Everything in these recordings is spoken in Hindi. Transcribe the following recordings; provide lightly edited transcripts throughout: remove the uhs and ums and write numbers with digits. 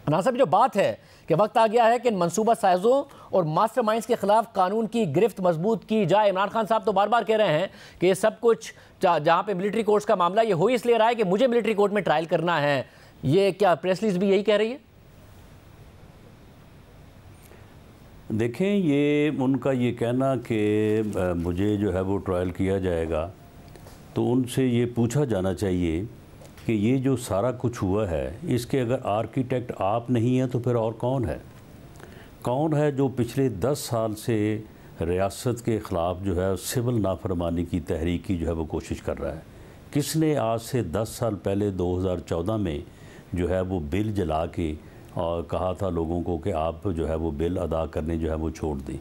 नासिब, जो बात है कि वक्त आ गया है कि इन मनसूबा साजों और मास्टरमाइंड्स के खिलाफ कानून की गिरफ्त मजबूत की जाए। इमरान खान साहब तो बार बार कह रहे हैं कि ये सब कुछ जहाँ पे मिलिट्री कोर्ट्स का मामला ये हो इसलिए रहा है कि मुझे मिलिट्री कोर्ट में ट्रायल करना है। ये क्या प्रेस रिलीज भी यही कह रही है? देखें, ये उनका ये कहना कि मुझे जो है वो ट्रायल किया जाएगा, तो उनसे ये पूछा जाना चाहिए कि ये जो सारा कुछ हुआ है इसके अगर आर्किटेक्ट आप नहीं हैं तो फिर और कौन है? कौन है जो पिछले 10 साल से रियासत के ख़िलाफ़ जो है सिविल नाफरमानी की तहरीक की जो है वो कोशिश कर रहा है? किसने आज से 10 साल पहले 2014 में जो है वो बिल जला के और कहा था लोगों को कि आप जो है वो बिल अदा करने जो है वो छोड़ दें?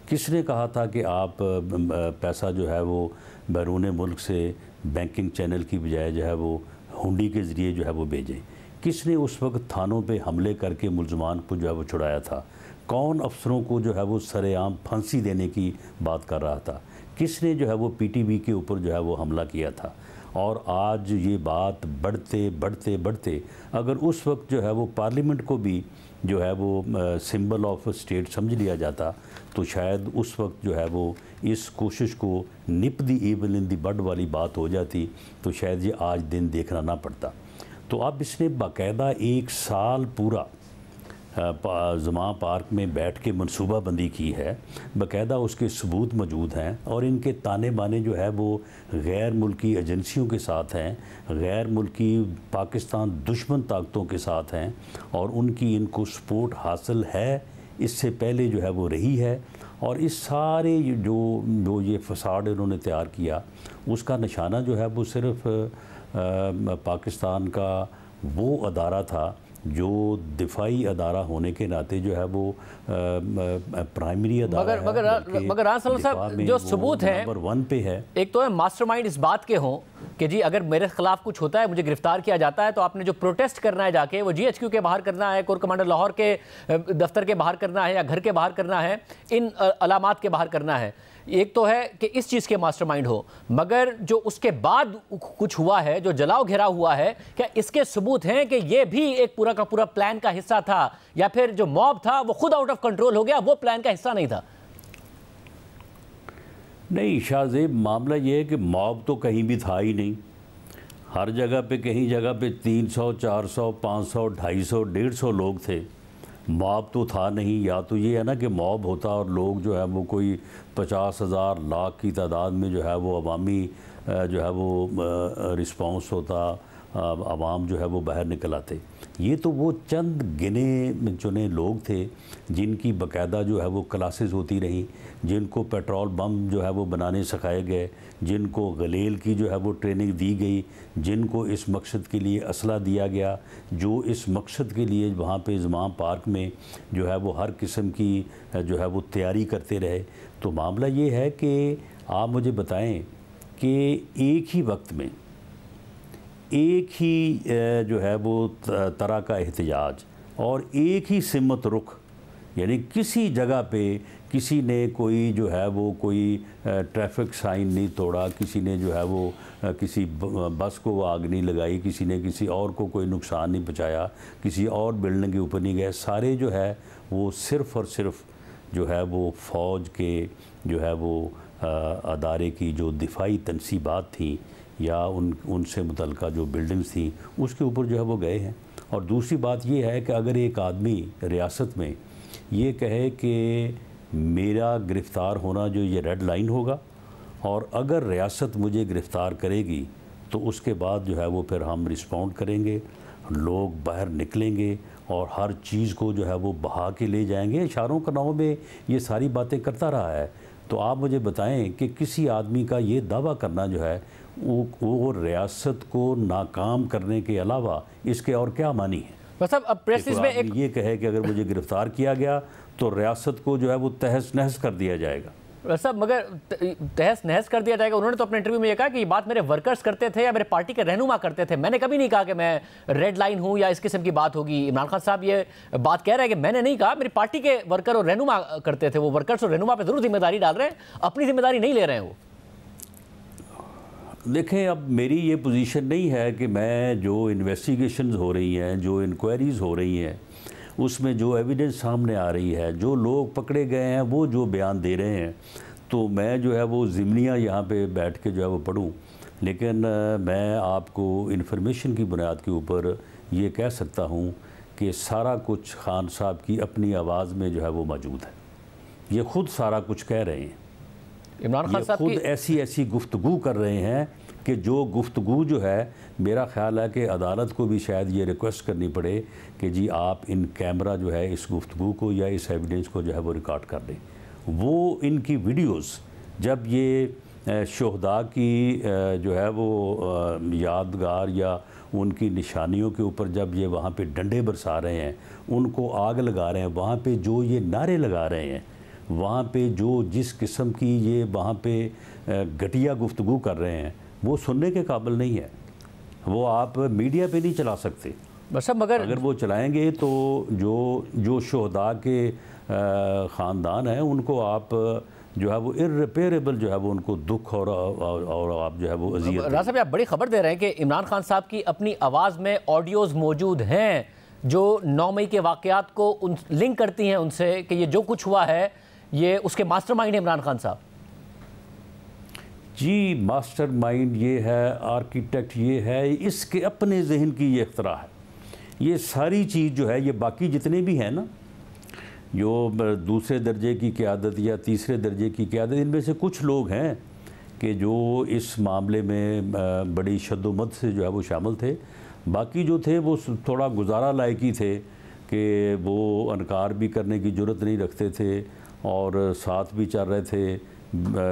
किसने कहा था कि आप पैसा जो है वो बैरून मुल्क से बैंकिंग चैनल की बजाय जो है वो हुंडी के ज़रिए जो है वो भेजें? किसने उस वक्त थानों पे हमले करके मुलजमान को जो है वो छुड़ाया था? कौन अफसरों को जो है वो सरेआम फांसी देने की बात कर रहा था? किसने जो है वो पीटीवी के ऊपर जो है वो हमला किया था? और आज ये बात बढ़ते बढ़ते बढ़ते अगर उस वक्त जो है वो पार्लियामेंट को भी जो है वो सिंबल ऑफ स्टेट समझ लिया जाता तो शायद उस वक्त जो है वो इस कोशिश को निप दी ईविल इन दी बड वाली बात हो जाती, तो शायद ये आज दिन देखना ना पड़ता। तो अब इसने बाकायदा 1 साल पूरा ज़मा पार्क में बैठ के मनसूबाबंदी की है, बाकायदा उसके सबूत मौजूद हैं और इनके ताने बाने जो है वो गैर मुल्की एजेंसियों के साथ हैं, गैर मुल्की पाकिस्तान दुश्मन ताकतों के साथ हैं और उनकी इनको सपोर्ट हासिल है, इससे पहले जो है वो रही है। और इस सारे जो ये फसाड इन्होंने तैयार किया उसका निशाना जो है वो सिर्फ पाकिस्तान का वो अदारा था जो दिफाई अदारा होने के नाते जो है वो प्राइमरी अदारा मगर आंसर साहब जो सबूत है नंबर 1 पे है। एक तो है मास्टरमाइंड इस बात के हों कि जी अगर मेरे खिलाफ कुछ होता है, मुझे गिरफ्तार किया जाता है, तो आपने जो प्रोटेस्ट करना है जाके वो जीएचक्यू के बाहर करना है, कोर कमांडर लाहौर के दफ्तर के बाहर करना है या घर के बाहर करना है, इन अलामात के बाहर करना है। एक तो है कि इस चीज़ के मास्टरमाइंड हो, मगर जो उसके बाद कुछ हुआ है, जो जलाओ घेराव हुआ है, क्या इसके सबूत हैं कि ये भी एक पूरा का पूरा प्लान का हिस्सा था या फिर जो मॉब था वो खुद आउट ऑफ कंट्रोल हो गया, वो प्लान का हिस्सा नहीं था? नहीं शाहजेब, मामला ये है कि मॉब तो कहीं भी था ही नहीं। हर जगह पे कहीं जगह पे 300, 400, 500, 250, 150 लोग थे। मॉब तो था नहीं। या तो ये है ना कि मॉब होता और लोग जो है वो कोई 50,000 लाख की तादाद में जो है वो अवामी जो है वो रिस्पांस होता, आवाम जो है वो बाहर निकल आते। ये तो वो चंद गिने चुने लोग थे जिनकी बाकायदा जो है वो क्लासेस होती रहीं, जिनको पेट्रोल बम जो है वो बनाने सिखाए गए, जिनको गलेल की जो है वो ट्रेनिंग दी गई, जिनको इस मकसद के लिए असला दिया गया, जो इस मकसद के लिए वहाँ पे ज़मा पार्क में जो है वो हर किस्म की जो है वो तैयारी करते रहे। तो मामला ये है कि आप मुझे बताएं कि एक ही वक्त में एक ही जो है वो तरह का एहतजाज और एक ही सिमत रुख, यानी किसी जगह पे किसी ने कोई जो है वो कोई ट्रैफिक साइन नहीं तोड़ा, किसी ने जो है वो किसी बस को आग नहीं लगाई, किसी ने किसी और को कोई नुकसान नहीं पहुंचाया, किसी और बिल्डिंग के ऊपर नहीं गए, सारे जो है वो सिर्फ़ और सिर्फ जो है वो फ़ौज के जो है वो अदारे की जो दिफाई तनसीबात थी या उनसे मुतल्लिक़ा जो बिल्डिंग्स थी उसके ऊपर जो है वो गए हैं। और दूसरी बात ये है कि अगर एक आदमी रियासत में ये कहे कि मेरा गिरफ़्तार होना जो ये रेड लाइन होगा और अगर रियासत मुझे गिरफ़्तार करेगी तो उसके बाद जो है वो फिर हम रिस्पॉन्ड करेंगे, लोग बाहर निकलेंगे और हर चीज़ को जो है वो बहा के ले जाएंगे। इशारों कनाओं में ये सारी बातें करता रहा है। तो आप मुझे बताएं कि किसी आदमी का ये दावा करना जो है वो रियासत को नाकाम करने के अलावा इसके और क्या मानी है? बस अब प्रेस में एक ये कहे कि अगर मुझे गिरफ्तार किया गया तो रियासत को जो है वो तहस नहस कर दिया जाएगा। सब मगर तहस नहस कर दिया जाएगा। उन्होंने तो अपने इंटरव्यू में ये कहा कि ये बात मेरे वर्कर्स करते थे या मेरे पार्टी के रहनुमा करते थे, मैंने कभी नहीं कहा कि मैं रेड लाइन हूं या इस किस्म की बात होगी। इमरान खान साहब ये बात कह रहे हैं कि मैंने नहीं कहा, मेरी पार्टी के वर्कर और रहनुमा करते थे। वो वर्कर्स और रहनुमा पर जरूर जिम्मेदारी डाल रहे हैं, अपनी जिम्मेदारी नहीं ले रहे हैं वो। देखें, अब मेरी ये पोजीशन नहीं है कि मैं जो इन्वेस्टिगेशंस हो रही हैं, जो इंक्वायरीज़ हो रही हैं, उसमें जो एविडेंस सामने आ रही है, जो लोग पकड़े गए हैं वो जो बयान दे रहे हैं, तो मैं जो है वो ज़िम्नियाँ यहाँ पे बैठ के जो है वो पढ़ूँ। लेकिन मैं आपको इन्फॉर्मेशन की बुनियाद के ऊपर ये कह सकता हूँ कि सारा कुछ खान साहब की अपनी आवाज़ में जो है वो मौजूद है। ये ख़ुद सारा कुछ कह रहे हैं। इमरान खान साहब खुद ऐसी गुफ्तगू कर रहे हैं कि जो गुफ्तगू जो है, मेरा ख्याल है कि अदालत को भी शायद ये रिक्वेस्ट करनी पड़े कि जी आप इन कैमरा जो है इस गुफ्तगू को या इस एविडेंस को जो है वो रिकॉर्ड कर दें। वो इनकी वीडियोस जब ये शोहदा की जो है वो यादगार या उनकी निशानियों के ऊपर जब ये वहाँ पे डंडे बरसा रहे हैं, उनको आग लगा रहे हैं, वहाँ पे जो ये नारे लगा रहे हैं, वहाँ पे जो जिस किस्म की ये वहाँ पे घटिया गुफ्तगू कर रहे हैं, वो सुनने के काबिल नहीं है। वो आप मीडिया पे नहीं चला सकते। मगर अगर वो चलाएंगे तो जो शोहदा के ख़ानदान हैं उनको आप जो है वो इर्रिपेरेबल जो है वो उनको दुख और आप जो है वो अज़ियत। राजा साहब, आप बड़ी खबर दे रहे हैं कि इमरान खान साहब की अपनी आवाज़ में ऑडियोज़ मौजूद हैं जो 9 मई के वाक़यात को लिंक करती हैं उनसे कि ये जो कुछ हुआ है ये उसके मास्टरमाइंड है इमरान खान साहब। जी, मास्टरमाइंड ये है, आर्किटेक्ट ये है, इसके अपने जहन की ये इख्तरा है। ये सारी चीज़ जो है, ये बाकी जितने भी हैं ना, जो दूसरे दर्जे की क़यादत या तीसरे दर्जे की क़यादत, इनमें से कुछ लोग हैं कि जो इस मामले में बड़ी शद्दोमत से जो है वो शामिल थे। बाकी जो थे वो थोड़ा गुजारा लायकी थे कि वो इनकार भी करने की जुर्रत नहीं रखते थे और साथ भी चल रहे थे,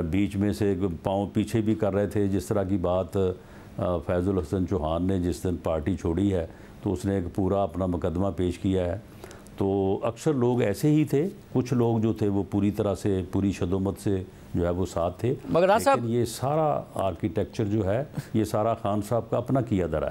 बीच में से पाँव पीछे भी कर रहे थे। जिस तरह की बात फैज़ुल हसन चौहान ने जिस दिन पार्टी छोड़ी है तो उसने एक पूरा अपना मुकदमा पेश किया है। तो अक्सर लोग ऐसे ही थे, कुछ लोग जो थे वो पूरी तरह से पूरी शदोमत से जो है वो साथ थे। मगर लेकिन ये सारा आर्किटेक्चर जो है ये सारा खान साहब का अपना किया धरा है।